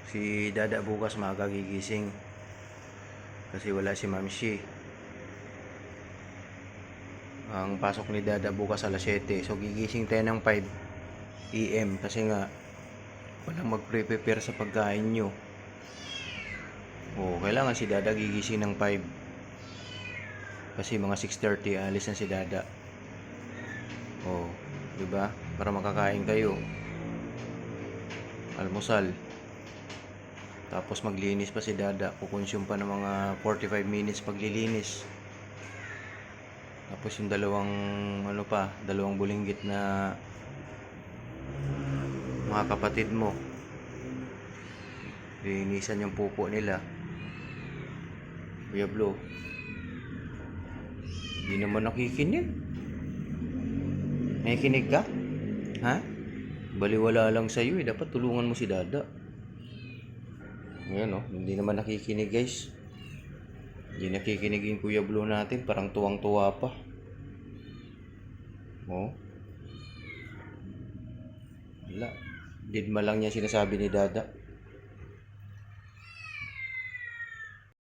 Si Dada bukas maaga gigising kasi wala si Ma'am Shi. Ang pasok ni Dada bukas alas 7. So gigising tayo ng 5 AM kasi nga walang magpre-prepare sa pagkain nyo. Kailangan si Dada gigising ng 5 kasi mga 6:30 alis na si Dada. Di ba? Para makakain kayo. Almusal. Tapos maglinis pa si Dada. Kukonsume pa ng mga 45 minutes paglilinis. Tapos yung dalawang bulinggit na mga kapatid mo. Linisan yung pupo nila. Kuya Blo. Hindi naman nakikinig. Nakikinig ka? Ha? Baliwala lang sa'yo eh. Dapat tulungan mo si Dada. Ayan hindi naman nakikinig guys. Hindi nakikinig yung Kuya Blo natin. Parang tuwang-tuwa pa. Wala. Didma lang niya sinasabi ni Dada.